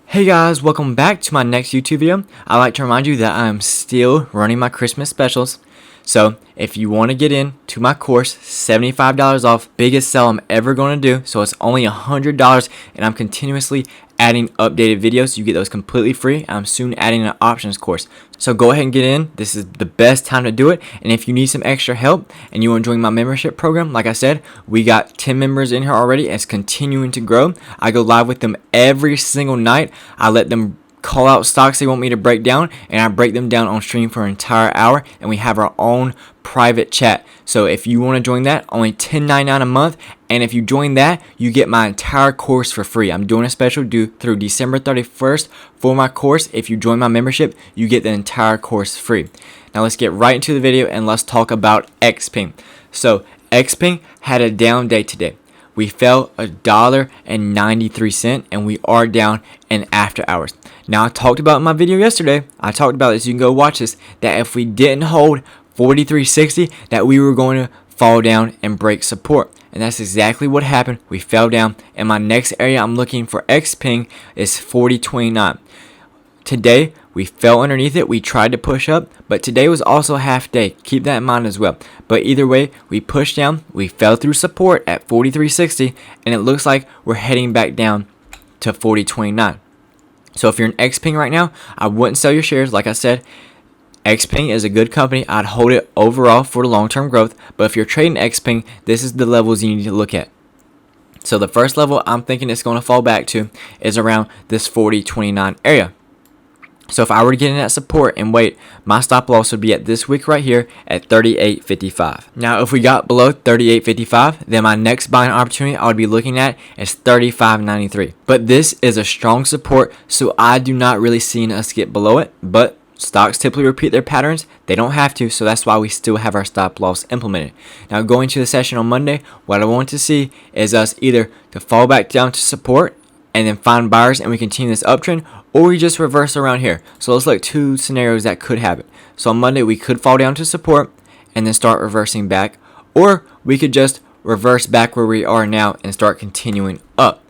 Hey guys, welcome back to my next YouTube video. I'd like to remind you that I'm still running my Christmas specials. So if you want to get into my course, $75 off, biggest sale I'm ever going to do. So it's only $100 and I'm continuously adding updated videos. You get those completely free. I'm soon adding an options course. So go ahead and get in. This is the best time to do it. And if you need some extra help and you want to join my membership program, like I said, we got 10 members in here already. It's continuing to grow. I go live with them every single night. I let them call out stocks they want me to break down, and I break them down on stream for an entire hour, and we have our own private chat. So if you want to join that, only $10.99 a month, and if you join that, you get my entire course for free. I'm doing a special due through December 31st for my course. If you join my membership, you get the entire course free. Now let's get right into the video and let's talk about Xpeng. So Xpeng had a down day today. We fell $1.93 and we are down in after hours. Now I talked about in my video yesterday, I talked about this, you can go watch this, that if we didn't hold 43.60 that we were going to fall down and break support. And that's exactly what happened. We fell down, and my next area I'm looking for Xpeng is 40.29. Today we fell underneath it. We tried to push up, but today was also half day. Keep that in mind as well. But either way, we pushed down. We fell through support at 43.60, and it looks like we're heading back down to 40.29. So if you're in Xpeng right now, I wouldn't sell your shares. Like I said, Xpeng is a good company. I'd hold it overall for the long-term growth. But if you're trading Xpeng, this is the levels you need to look at. So the first level I'm thinking it's going to fall back to is around this 40.29 area. So if I were to get in that support and wait, my stop loss would be at this wick right here at 38.55. Now if we got below 38.55, then my next buying opportunity I would be looking at is 35.93. But this is a strong support, so I do not really see us get below it. But stocks typically repeat their patterns. They don't have to, so that's why we still have our stop loss implemented. Now going to the session on Monday, what I want to see is us either to fall back down to support and then find buyers and we continue this uptrend, or we just reverse around here. So let's look at two scenarios that could happen. So on Monday we could fall down to support and then start reversing back, or we could just reverse back where we are now and start continuing up.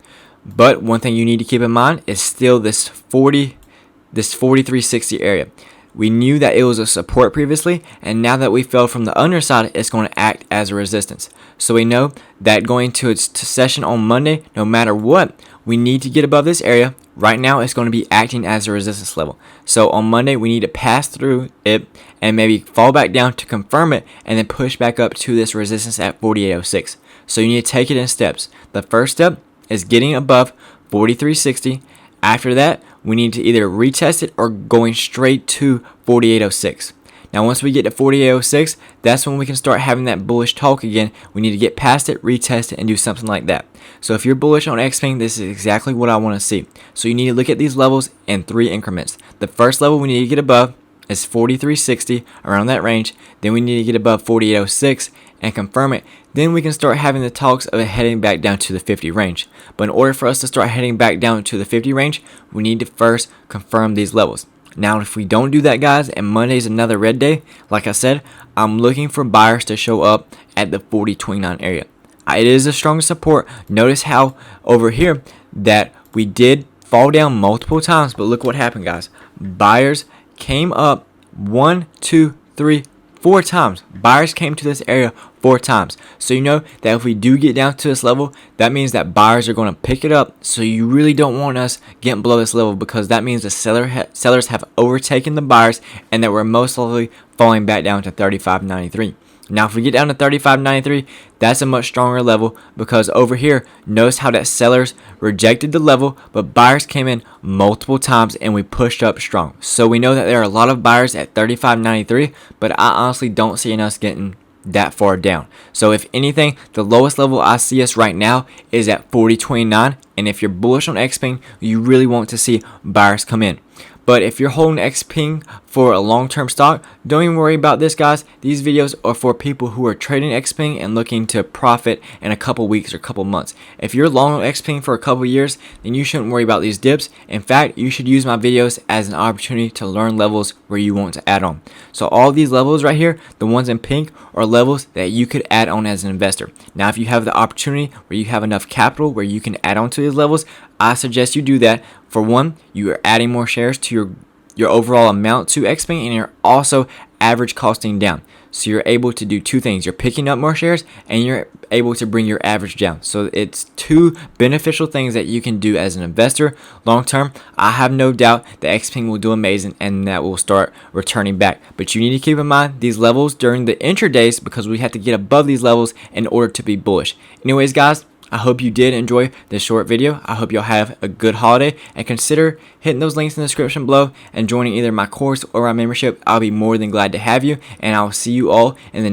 But one thing you need to keep in mind is still this 43.60 area. We knew that it was a support previously, and now that we fell from the underside, it's going to act as a resistance. So we know that going to its session on Monday, no matter what, we need to get above this area. Right now, it's going to be acting as a resistance level. So on Monday, we need to pass through it and maybe fall back down to confirm it and then push back up to this resistance at 48.06. So you need to take it in steps. The first step is getting above 43.60. After that, we need to either retest it or going straight to 48.06. Now once we get to 48.06, that's when we can start having that bullish talk again. We need to get past it, retest it, and do something like that. So if you're bullish on Xpeng, this is exactly what I want to see. So you need to look at these levels in 3 increments. The first level we need to get above is 43.60, around that range. Then we need to get above 48.06 and confirm it. Then we can start having the talks of heading back down to the 50 range. But in order for us to start heading back down to the 50 range, we need to first confirm these levels. Now if we don't do that, guys, and Monday's another red day, like I said, I'm looking for buyers to show up at the 40.29 area. It is a strong support. Notice how over here that we did fall down multiple times, but look what happened, guys. Buyers came up 1, 2, 3, 4 times. Buyers came to this area 4 times. So you know that if we do get down to this level, that means that buyers are going to pick it up. So you really don't want us getting below this level, because that means the sellers have overtaken the buyers and that we're most likely falling back down to 35.93. Now if we get down to 35.93, that's a much stronger level, because over here, notice how that sellers rejected the level, but buyers came in multiple times and we pushed up strong. So we know that there are a lot of buyers at 35.93, but I honestly don't see us getting that far down. So if anything, the lowest level I see us right now is at 40.29, and if you're bullish on Xpeng, you really want to see buyers come in. But if you're holding Xpeng for a long-term stock, don't even worry about this, guys. These videos are for people who are trading Xpeng and looking to profit in a couple weeks or couple months. If you're long on Xpeng for a couple years, then you shouldn't worry about these dips. In fact, you should use my videos as an opportunity to learn levels where you want to add on. So all these levels right here, the ones in pink, are levels that you could add on as an investor. Now, if you have the opportunity where you have enough capital where you can add on to these levels, I suggest you do that. For one, you are adding more shares to your overall amount to Xpeng, and you're also average costing down. So you're able to do two things. You're picking up more shares and you're able to bring your average down. So it's two beneficial things that you can do as an investor long term. I have no doubt that Xpeng will do amazing and that will start returning back. But you need to keep in mind these levels during the intradays, because we have to get above these levels in order to be bullish. Anyways, guys, I hope you did enjoy this short video. I hope y'all have a good holiday, and consider hitting those links in the description below and joining either my course or my membership. I'll be more than glad to have you, and I'll see you all in the